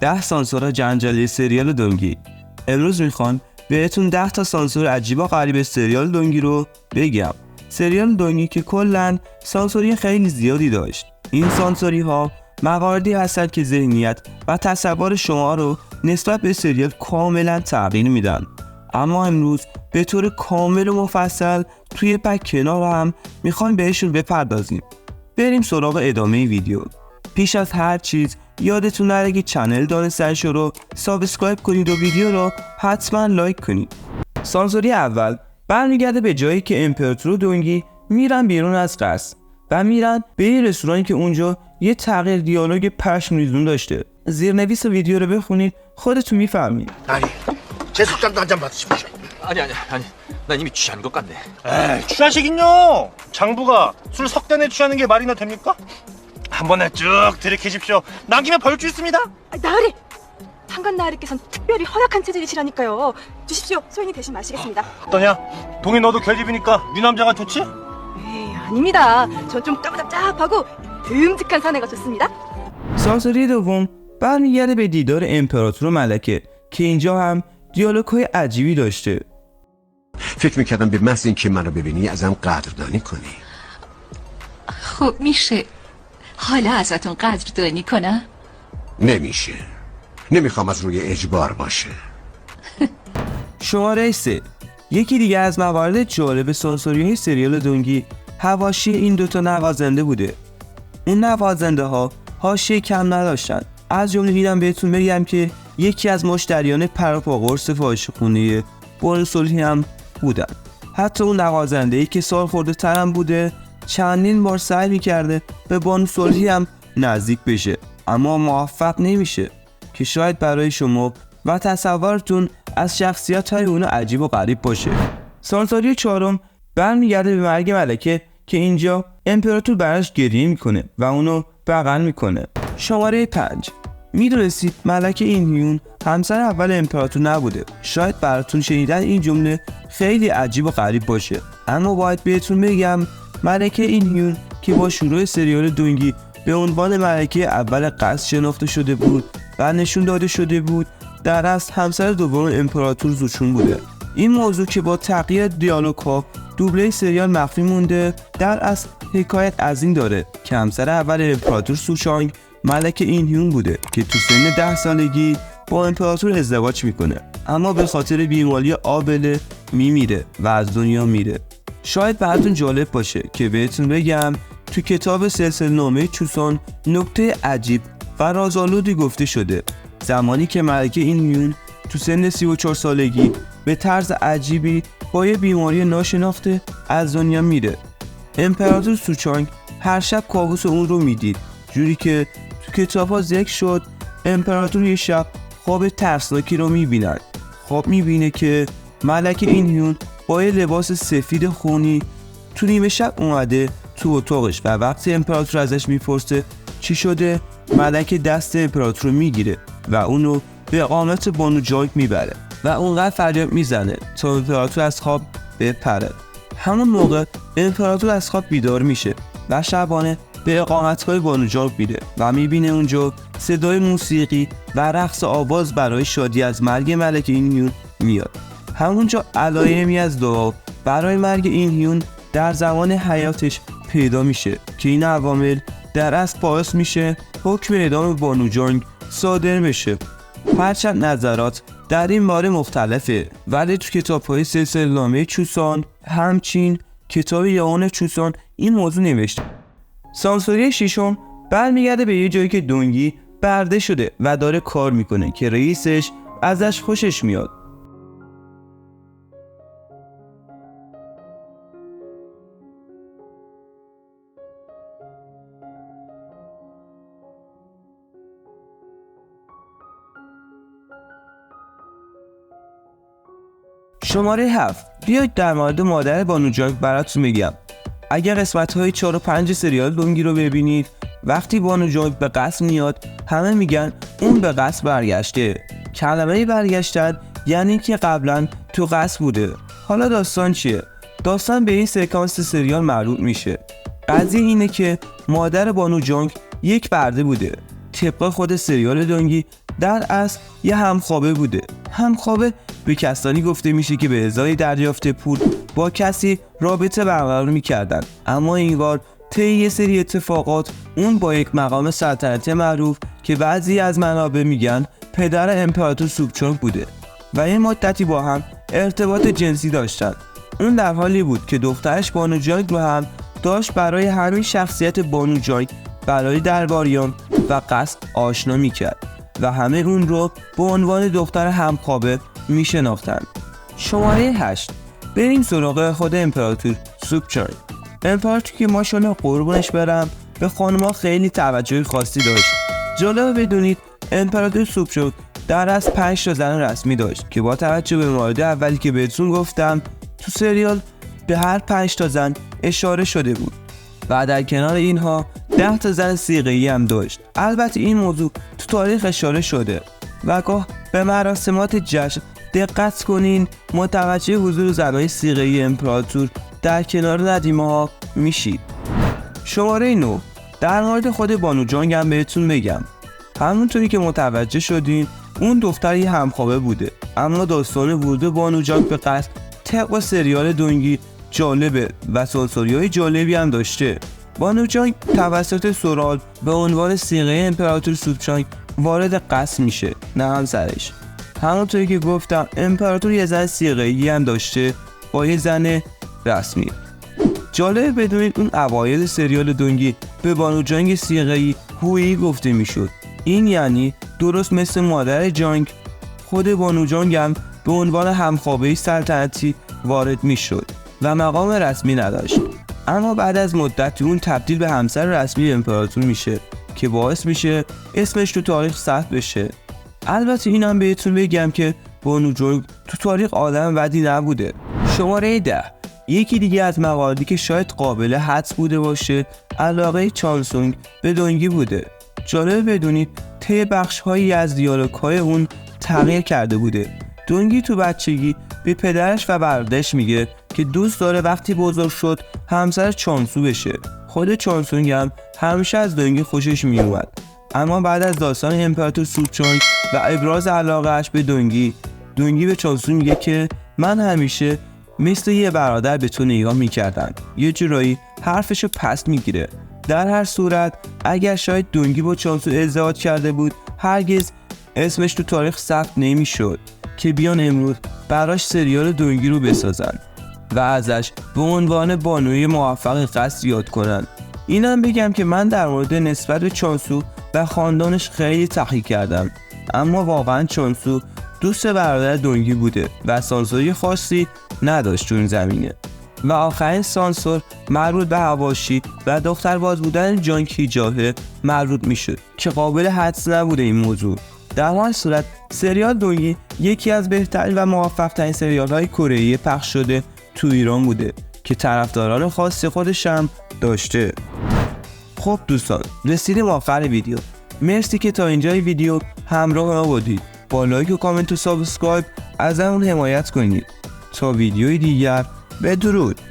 10 سانسور جنجالی سریال دونگی. امروز میخوام بهتون 10 تا سانسور عجیب و غریب سریال دونگی رو بگم. سریال دونگی که کلاً سانسوری خیلی زیادی داشت. این سانسوری ها مواردی هستند که ذهنیت و تصور شما رو نسبت به سریال کاملا تغییر میدن. اما امروز به طور کامل و مفصل توی پک کنار هم میخوایم بهشون بپردازیم. بریم سراغ ادامه ویدیو. پیش از هر چیز یادتون نره که چنل دانستنشو رو سابسکرایب کنید و ویدیو رو حتما لایک کنید. سانسوری اول برمیگرده به جایی که امپراتور و دونگی میرن بیرون از قصر و میرن به یه رستورانی که اونجا یه تغییر دیالوگ پشم‌ریزون داشته. زیرنویس ویدیو رو بخونید خودتون میفهمید. 제 숙장도 한 잔 받으십시오. 아니 난 이미 취한 것 같네. 에이, 취하시긴요. 장부가 술 석 잔에 취하는 게 말이나 됩니까? 한 번에 쭉 들이키십시오. 남기면 벌주 있습니다. 나으리! 한간 나으리께선 특별히 허락한 체질이시라니까요. 주십시오. 소인이 대신 마시겠습니다. 어떠냐? 동이 너도 결집이니까 네 남자가 좋지? 에이, 아닙니다. 전 좀 까무잡잡하고 듬직한 사내가 좋습니다. سانسوری دوم برمیگرده به دیدار امپراتور و ملکه که اینجا هم دیالوگ‌های عجیبی داشته. فکر میکردم به محض اینکه منو ببینی ازم قدردانی کنی. خب میشه حالا ازتون قدردانی کنم؟ نمیشه. نمیخوام از روی اجبار باشه. شماره 3. یکی دیگه از موارد جالب سانسوری سریال دونگی حواشی این دوتا نوازنده بوده. اون نوازنده ها حاشیه کم نداشتن. از جمله دیدم بهتون بگم که یکی از مشتریان پراپا قرص فاحشه‌خونه بانو صلحی هم بودن. حتی اون نوازنده‌ای که سال خورده ترم بوده چندین بار سعی می‌کرده به بانو صلحی هم نزدیک بشه اما موفق نمیشه که شاید برای شما و تصورتون از شخصیت‌های اون عجیب و غریب باشه. سانسوری چهارم برمیگرده به مرگ ملکه که اینجا امپراتور براش گریه میکنه و اونو بغل میکنه. شماره 5. میدونستید ملکه اینهیون همسر اول امپراتور نبوده؟ شاید براتون شنیدن این جمله خیلی عجیب و غریب باشه اما باید بهتون بگم ملکه اینهیون که با شروع سریال دونگی به عنوان ملکه اول قصر شناخته شده بود و نشون داده شده بود در اصل همسر دوم امپراتور زوچون بوده. این موضوع که با تغییر دیالوگ ها دوبله سریال مخفی مونده در اصل حکایت از این داره که همسر اول امپراتور سوچانگ ملکه اینهیون بوده که تو سن 10 سالگی با امپراتور ازدواج میکنه اما به خاطر بیماری آبله میمیره و از دنیا میره. شاید براتون جالب باشه که بهتون بگم تو کتاب سلسله نامه چوسان نکته عجیب و رازآلودی گفته شده. زمانی که ملکه اینهیون تو سن 34 سالگی به طرز عجیبی با یه بیماری ناشناخته از دنیا میره. امپراتور سوچانگ هر شب کابوس اون رو میدید، جوری که تو کتاب ها ذکر شد امپراتور یه شب خواب ترسناکی رو میبیند. خواب میبینه که ملکه اینهیون با یه لباس سفید خونی تو نیمه شب اومده تو اتاقش و وقتی امپراتور ازش میپرسه چی شده ملکه دست امپراتور رو میگیره و اونو به اقامت بانو جانگ میبره و اونقدر فریاد میزنه تا امپراتور از خواب بپره. همون موقع امپراتور از خواب بیدار میشه و شبانه به اقامتگاه بانو جانگ میره و میبینه اونجا صدای موسیقی و رقص آواز برای شادی از مرگ ملکه اینهیون میاد. همونجا علایمی از دعا برای مرگ اینهیون در زمان حیاتش پیدا میشه که این عوامل در اصل باعث میشه حکم اعدام بانو جانگ صادر بشه. هرچند نظرات در این باره مختلفه ولی تو کتاب‌های سلسله نامه چوسان همچین کتاب یاون چوسان این موضوع نوشته. سانسوری ششم برمیگرده به یه جایی که دونگی برده شده و داره کار میکنه که رئیسش ازش خوشش میاد. شماره 7. بیایید در مورد مادر بانو جانگ براتون میگم. اگر قسمت‌های 4 و 5 سریال دونگی رو ببینید وقتی بانو جانگ به قصر میاد همه میگن اون به قصر برگشته. کلمه برگشتن یعنی که قبلا تو قصر بوده. حالا داستان چیه؟ داستان به این سکانس سریال مربوط میشه. قضیه اینه که مادر بانو جانگ یک برده بوده. طبق خود سریال دونگی در اصل یه همخوابه بوده. همخوابه به کسانی گفته میشه که به ازای دریافت پول با کسی رابطه برقرار میکردن، اما این بار طی یه سری اتفاقات اون با یک مقام سلطنتی معروف که بعضی از منابع میگن پدر امپراتور سوبچونگ بوده و این مدتی با هم ارتباط جنسی داشتن. اون در حالی بود که دخترش بانو جانگ رو هم داشت برای همین شخصیت بانو جانگ برای درباریان و قصر آشنا میکرد و همه اون رو به عنوان دختر همخوابه میشناختن. شماره 8. بریم سراغ خود امپراتور سوبچونگ. امپراتور که ماشاءالله قربونش برم به خانم‌ها خیلی توجه خاصی داشت. جالب بدونید امپراتور سوبچونگ در از 5 تا زن رسمی داشت که با توجه به مورد اولی که بهتون گفتم تو سریال به هر 5 تا زن اشاره شده بود و در کنار اینها 10 تا زن صیغه‌ای هم داشت. البته این موضوع تو تاریخ اشاره شده و گاه به مراسمات جشن دقت کنین متوجه حضور زنای صیغه‌ای امپراتور در کنار ندیمه‌ها میشید. شماره 9. در مورد خود بانو جانگ هم بهتون بگم. همونطوری که متوجه شدین اون دختر یه همخوابه بوده، اما داستان ورود بانو جانگ به قصر طبق سریال دونگی جالبه و سانسوری‌های جالبی هم داشته. بانو جانگ توسط سورال به عنوان صیغه امپراتور سوبچونگ وارد قصر میشه، نه همسرش. همونطوری که گفتم امپراتور یه زن صیغه‌ای هم داشته با یه زن رسمی. جالب بدونید اون اوایل سریال دونگی به بانو جانگ صیغه‌ای هویی گفته میشد. این یعنی درست مثل مادر جانگ خود بانو جانگ هم به عنوان همخوابه سلطنتی وارد میشد و مقام رسمی نداشت، اما بعد از مدتی اون تبدیل به همسر رسمی امپراتور میشه که باعث میشه اسمش تو تاریخ ثبت بشه. البته اینم بهتون بگم که بانو جانگ تو تاریخ آدم بدی نبوده. شماره 10. یکی دیگه از مواردی که شاید قابل حدس بوده باشه علاقه چانسونگ به دونگی بوده. جالب بدونید طی بخش‌هایی از دیالوگ‌های اون تغییر کرده بوده. دونگی تو بچگی به پدرش و برادرش میگه که دوست داره وقتی بزرگ شد همسر چانسو بشه. خود چانسونگ هم همیشه از دونگی خوشش میومد، اما بعد از داستان امپراتور سوبچونگ و ابراز علاقه‌اش به دونگی به چانسو میگه که من همیشه مثل یه برادر به تو نگاه میکردم. یه جورایی حرفشو پس میگیره. در هر صورت اگر شاید دونگی با چانسو ازدواج کرده بود هرگز اسمش تو تاریخ ثبت نمیشد که بیان امروز براش سریال دونگی رو بسازن و ازش به عنوان بانوی موفق قصر یاد کنن. اینم بگم که من در مورد نسبت به چانسو و خاندانش خیلی تحقیق کردم، اما واقعا چانسو دوست برادر دونگی بوده و سانسوری خاصی نداشت تو این زمینه. و آخرین سانسور مربوط به حواشی و دخترباز بودن جانگ هیجاهه مربوط میشد که قابل حدس نبوده این موضوع. در هر صورت سریال دونگی یکی از بهترین و موفق ترین سریال های کره پخش شده تو ایران بوده که طرفداران خاص خودش هم داشته. خب دوستان رسیدیم آخر ویدیو. مرسی که تا اینجای ویدیو همراه ما بودید. با لایک و کامنت و سابسکرایب ازمون حمایت کنید. تا ویدیوی دیگر بدرود.